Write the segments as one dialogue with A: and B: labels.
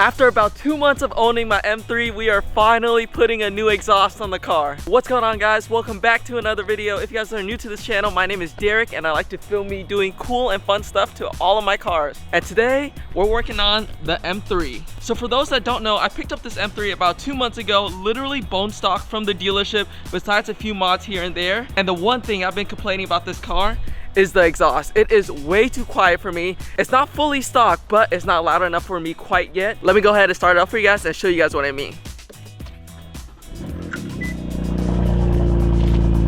A: After about 2 months of owning my M3, we are finally putting a new exhaust on the car. What's going on, guys? Welcome back to another video. If you guys are new to this channel, my name is Derek and I like to film me doing cool and fun stuff to all of my cars. And today, we're working on the M3. So for those that don't know, I picked up this M3 about 2 months ago, literally bone stock from the dealership, besides a few mods here and there. And the one thing I've been complaining about this car is the exhaust. It is way too quiet for me. It's not fully stock, but it's not loud enough for me quite yet. Let me go ahead and start it up for you guys and show you guys what I mean.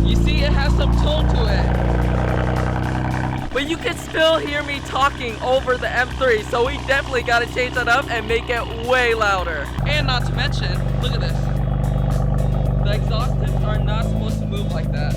A: You see, it has some tone to it. But you can still hear me talking over the M3, so we definitely gotta change that up and make it way louder. And not to mention, look at this. The exhaust tips are not supposed to move like that.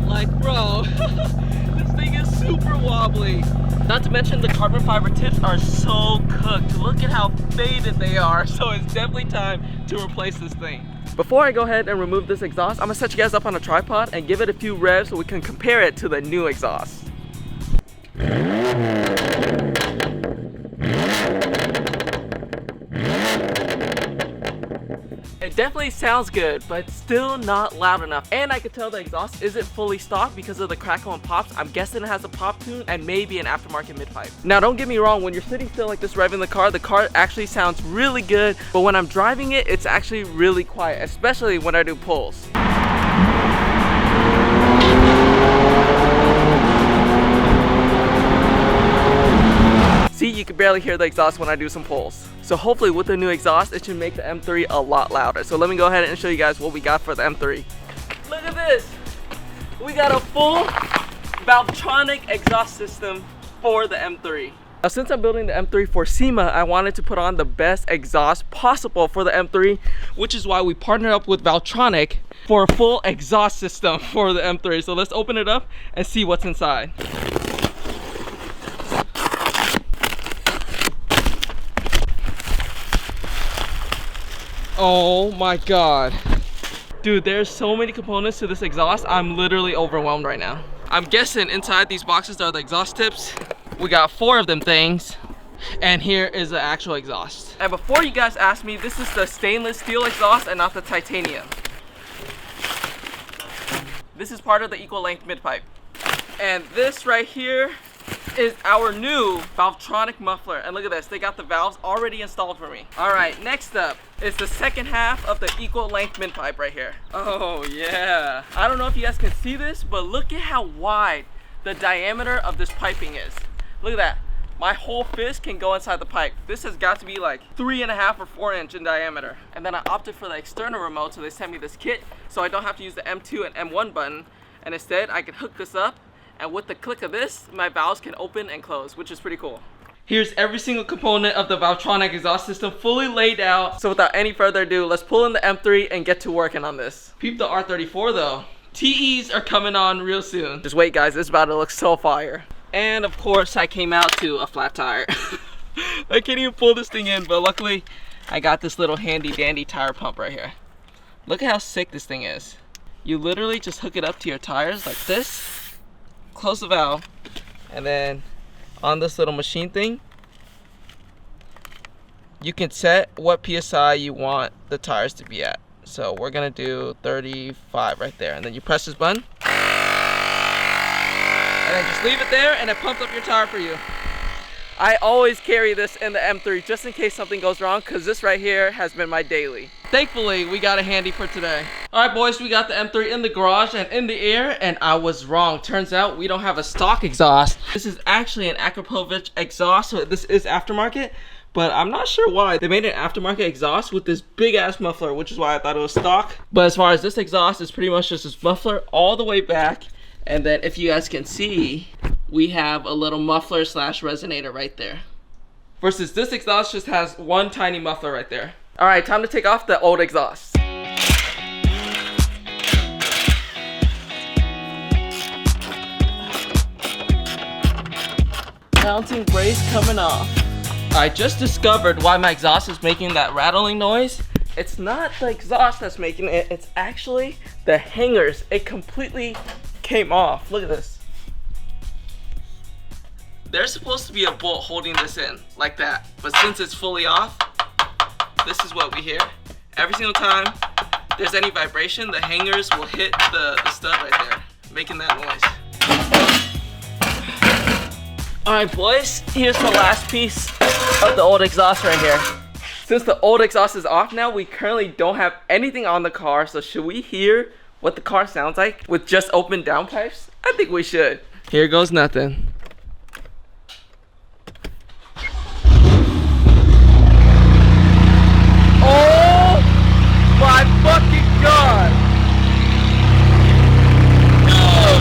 A: Like, bro, this thing is super wobbly. Not to mention the carbon fiber tips are so cooked. Look at how faded they are. So it's definitely time to replace this thing. Before I go ahead and remove this exhaust, I'm gonna set you guys up on a tripod and give it a few revs so we can compare it to the new exhaust. It definitely sounds good, but still not loud enough. And I could tell the exhaust isn't fully stock because of the crackle and pops. I'm guessing it has a pop tune and maybe an aftermarket mid-pipe. Now don't get me wrong, when you're sitting still like this revving the car actually sounds really good, but when I'm driving it, it's actually really quiet, especially when I do pulls. See, you can barely hear the exhaust when I do some pulls. So hopefully with the new exhaust, it should make the M3 a lot louder. So let me go ahead and show you guys what we got for the M3. Look at this. We got a full Valvetronic exhaust system for the M3. Now since I'm building the M3 for SEMA, I wanted to put on the best exhaust possible for the M3, which is why we partnered up with Valvetronic for a full exhaust system for the M3. So let's open it up and see what's inside. Oh my god. Dude, there's so many components to this exhaust. I'm literally overwhelmed right now. I'm guessing inside these boxes are the exhaust tips. We got 4 of them things. And here is the actual exhaust. And before you guys ask me, this is the stainless steel exhaust and not the titanium. This is part of the equal length mid-pipe. And this right here is our new Valvetronic muffler. And look at this, they got the valves already installed for me. All right, next up is the second half of the equal length mid-pipe right here. Oh yeah. I don't know if you guys can see this, but look at how wide the diameter of this piping is. Look at that. My whole fist can go inside the pipe. This has got to be like 3.5 or 4 inch in diameter. And then I opted for the external remote, so they sent me this kit so I don't have to use the M2 and M1 button. And instead I can hook this up, and with the click of this, my valves can open and close, which is pretty cool. Here's every single component of the Valvetronic exhaust system fully laid out. So without any further ado, let's pull in the M3 and get to working on this. Peep the R34 though. TEs are coming on real soon. Just wait guys, this is about to look so fire. And of course, I came out to a flat tire. I can't even pull this thing in, but luckily I got this little handy dandy tire pump right here. Look at how sick this thing is. You literally just hook it up to your tires like this. Close the valve, and then on this little machine thing, you can set what PSI you want the tires to be at. So we're gonna do 35 right there, and then you press this button, and then just leave it there, and it pumps up your tire for you. I always carry this in the M3 just in case something goes wrong, because this right here has been my daily. Thankfully, we got it handy for today. All right, boys, we got the M3 in the garage and in the air, and I was wrong. Turns out we don't have a stock exhaust. This is actually an Akrapovic exhaust, so this is aftermarket, but I'm not sure why. They made an aftermarket exhaust with this big ass muffler, which is why I thought it was stock. But as far as this exhaust, it's pretty much just this muffler all the way back, and then if you guys can see, we have a little muffler slash resonator right there. Versus this exhaust just has one tiny muffler right there. All right, time to take off the old exhaust. Mounting brace coming off. I just discovered why my exhaust is making that rattling noise. It's not the exhaust that's making it, it's actually the hangers. It completely came off. Look at this. there's supposed to be a bolt holding this in, like that. But since it's fully off, this is what we hear. Every single time there's any vibration, the hangers will hit the stud right there, making that noise. Alright boys, here's the last piece of the old exhaust right here. Since the old exhaust is off now, we currently don't have anything on the car, so should we hear what the car sounds like with just open downpipes? I think we should. Here goes nothing. Oh my fucking god! Oh,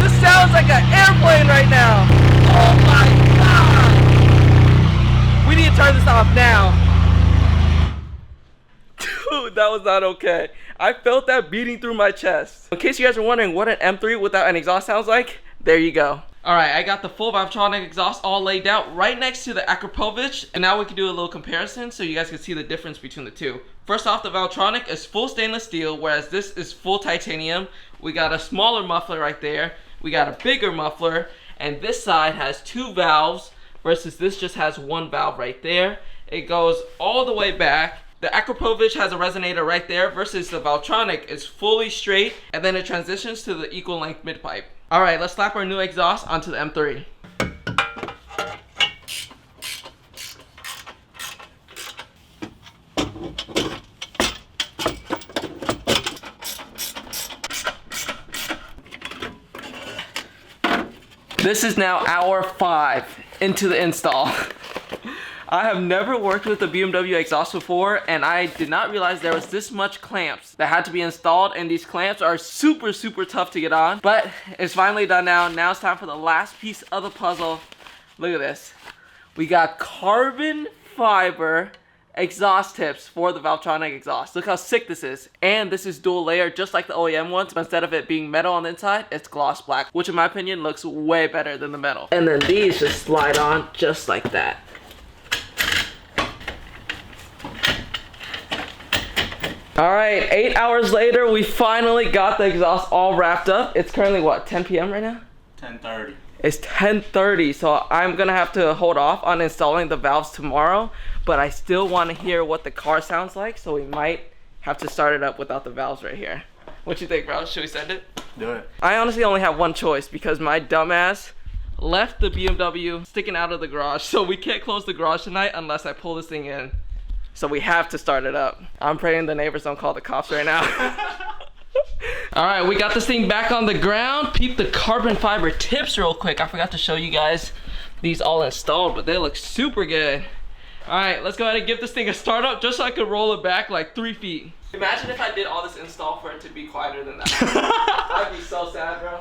A: this sounds like an airplane right now! Oh my god! We need to turn this off now. Dude, that was not okay. I felt that beating through my chest. In case you guys are wondering what an M3 without an exhaust sounds like, there you go. Alright, I got the full Valvetronic exhaust all laid out right next to the Akrapovic, and now we can do a little comparison so you guys can see the difference between the two. First off, the Valvetronic is full stainless steel, whereas this is full titanium. We got a smaller muffler right there, we got a bigger muffler, and this side has 2 valves versus this just has 1 valve right there. It goes all the way back. The Akrapovic has a resonator right there versus the Valvetronic is fully straight, and then it transitions to the equal length mid pipe. Alright, let's slap our new exhaust onto the M3. This is now hour 5 into the install. I have never worked with a BMW exhaust before, and I did not realize there was this much clamps that had to be installed, and these clamps are super tough to get on, but it's finally done now. Now it's time for the last piece of the puzzle. Look at this. We got carbon fiber exhaust tips for the Valvetronic exhaust. Look how sick this is. And this is dual layer just like the OEM ones, but instead of it being metal on the inside, it's gloss black, which in my opinion looks way better than the metal. And then these just slide on just like that. Alright, 8 hours later, we finally got the exhaust all wrapped up. It's currently what, 10 p.m. right now?
B: 10:30.
A: It's 10:30, so I'm gonna have to hold off on installing the valves tomorrow, but I still want to hear what the car sounds like, so we might have to start it up without the valves right here. What you think, bro? Should we send it?
B: Do it.
A: I honestly only have one choice because my dumbass left the BMW sticking out of the garage, so we can't close the garage tonight unless I pull this thing in. So we have to start it up. I'm praying the neighbors don't call the cops right now. Alright, we got this thing back on the ground. Peep the carbon fiber tips real quick. I forgot to show you guys these all installed, but they look super good. Alright, let's go ahead and give this thing a start up just so I could roll it back like 3 feet. Imagine if I did all this install for it to be quieter than that. I'd be so sad, bro.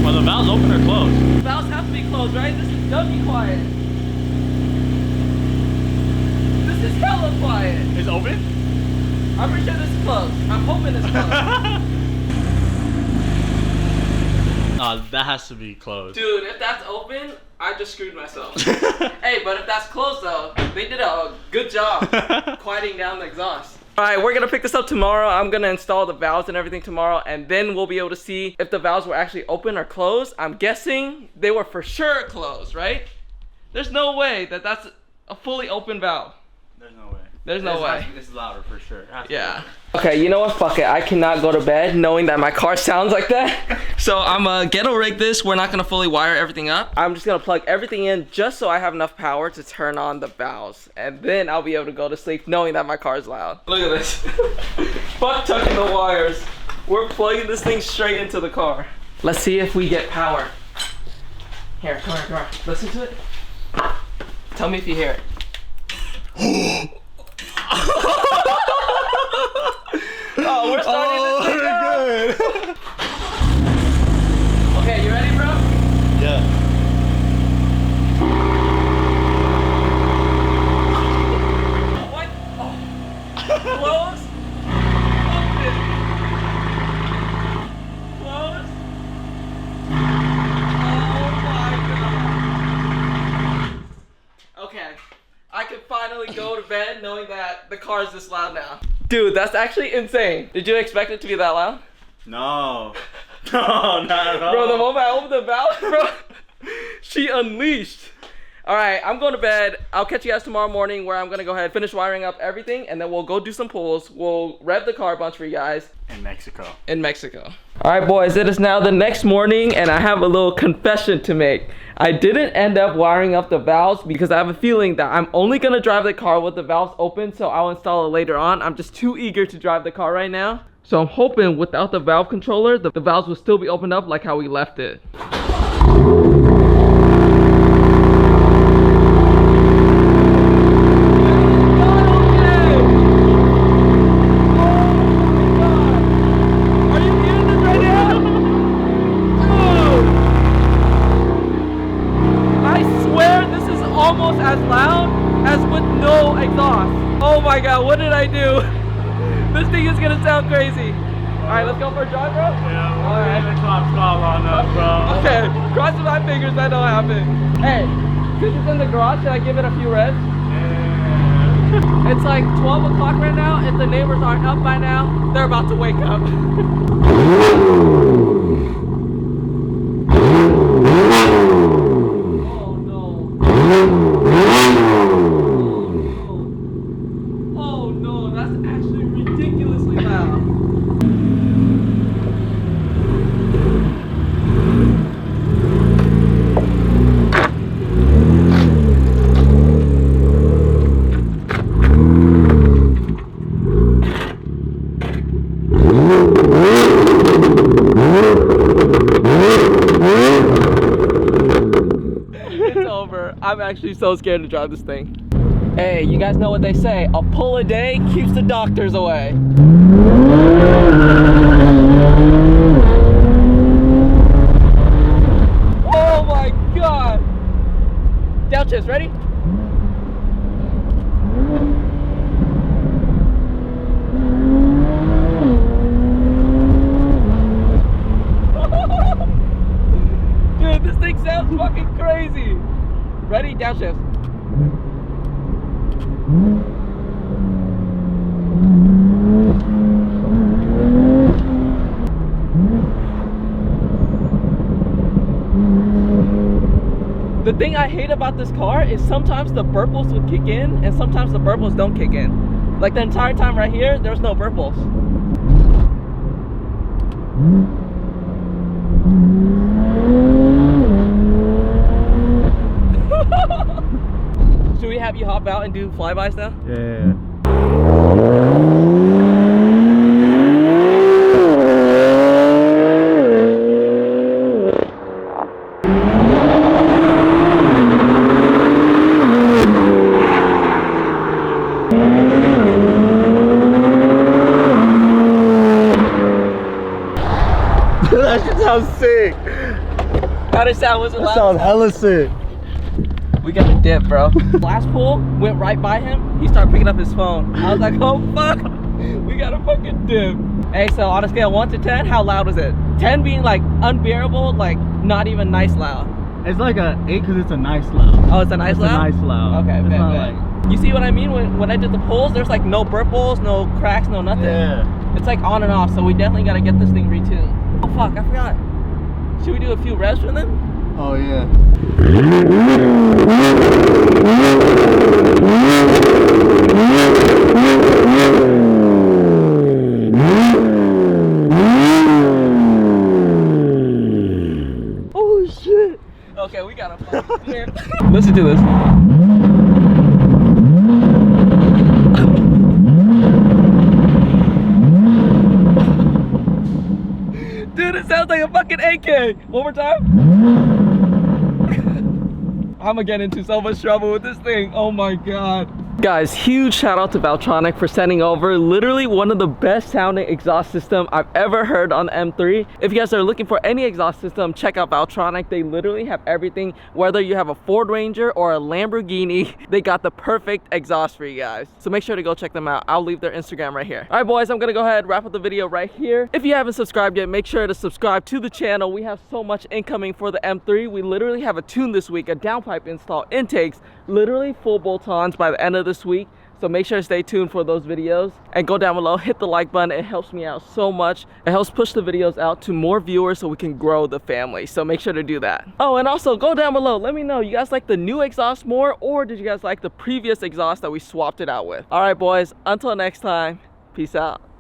B: Well, the valves open or closed?
A: The valves have to be closed, right? This is dummy quiet. This is hella quiet.
B: It's open?
A: I'm pretty sure this is closed. I'm hoping it's closed.
B: That has to be closed.
A: Dude, if that's open, I just screwed myself. Hey, but if that's closed though, they did a good job quieting down the exhaust. Alright, we're gonna pick this up tomorrow. I'm gonna install the valves and everything tomorrow, and then we'll be able to see if the valves were actually open or closed. I'm guessing they were for sure closed, right? There's no way that that's a fully open valve.
B: There's no way.
A: There's no way.
B: This is louder for sure.
A: Yeah. Okay, you know what? Fuck it. I cannot go to bed knowing that my car sounds like that. So I'm gonna ghetto rig this. We're not gonna fully wire everything up. I'm just gonna plug everything in just so I have enough power to turn on the valves. And then I'll be able to go to sleep knowing that my car is loud. Look at this. Fuck tucking the wires. We're plugging this thing straight into the car. Let's see if we get power. Here, come on. Listen to it. Tell me if you hear it. Oh, we're starting this thing up. Good. Okay, you ready, bro?
B: Yeah.
A: What? Oh. Close. Open. Close. Oh my god. Okay. I can finally go to bed knowing that the car is this loud now. Dude, that's actually insane. Did you expect it to be that loud?
B: No. No, not at all.
A: Bro, the moment I opened the valve, bro, she unleashed. All right, I'm going to bed. I'll catch you guys tomorrow morning where I'm going to go ahead, finish wiring up everything, and then we'll go do some pulls. We'll rev the car a bunch for you guys.
B: In Mexico.
A: In Mexico. All right, boys, it is now the next morning, and I have a little confession to make. I didn't end up wiring up the valves because I have a feeling that I'm only going to drive the car with the valves open, so I'll install it later on. I'm just too eager to drive the car right now. So I'm hoping without the valve controller, the valves will still be opened up like how we left it. As loud as with no exhaust. Oh my god, what did I do? This thing is gonna sound crazy. Alright, let's go for a drive, bro?
B: Yeah,
A: alright.
B: The cops call on us, bro.
A: Okay, crossing my fingers, that don't happen. Hey, since it's in the garage, should I give it a few revs? Yeah. It's like 12 o'clock right now. If the neighbors aren't up by now, they're about to wake up. I'm actually so scared to drive this thing. Hey, you guys know what they say, a pull a day keeps the doctors away. Oh my god! Downshift, ready? Dude, this thing sounds fucking crazy. Ready? Downshift. The thing I hate about this car is sometimes the burples will kick in and sometimes the burples don't kick in. Like the entire time right here, there's no burples. Should we have you hop out and do flybys now?
B: Yeah.
C: That shit sounds sick.
A: How did it sound? Was it
C: That
A: loud?
C: sounds hella sick.
A: We got a dip, bro. Last pull, went right by him. He started picking up his phone. I was like, oh fuck, we got a fucking dip. Hey, so on a scale of 1 to 10, how loud was it? 10 being like unbearable, like not even nice loud.
C: It's like a 8 because it's a nice loud.
A: Oh, it's a nice loud?
C: It's a nice loud.
A: Okay,
C: it's
A: bet,
C: not
A: bet.
C: like...
A: You see what I mean? When I did the pulls, there's like no burples, no cracks, no nothing.
C: Yeah.
A: It's like on and off, so we definitely gotta get this thing retuned. Oh fuck, I forgot. Should we do a few revs for them?
C: Oh yeah.
A: Oh shit. Okay, we gotta fucking clear. Listen to this. Dude, it sounds like a fucking AK. One more time. I'm gonna get into so much trouble with this thing. Oh my god. Guys, huge shout out to Valvetronic for sending over literally one of the best sounding exhaust system I've ever heard on the M3. If you guys are looking for any exhaust system, check out Valvetronic. They literally have everything. Whether you have a Ford Ranger or a Lamborghini, they got the perfect exhaust for you guys. So make sure to go check them out. I'll leave their Instagram right here. All right, boys, I'm gonna go ahead and wrap up the video right here. If you haven't subscribed yet, make sure to subscribe to the channel. We have so much incoming for the M3. We literally have a tune this week, a downpipe install, intakes, literally full bolt-ons by the end of this week. So make sure to stay tuned for those videos and go down below, hit the like button. It helps me out so much. It helps push the videos out to more viewers so we can grow the family. So make sure to do that. Oh, and also go down below. Let me know, you guys like the new exhaust more, or did you guys like the previous exhaust that we swapped it out with? All right, boys, until next time, peace out.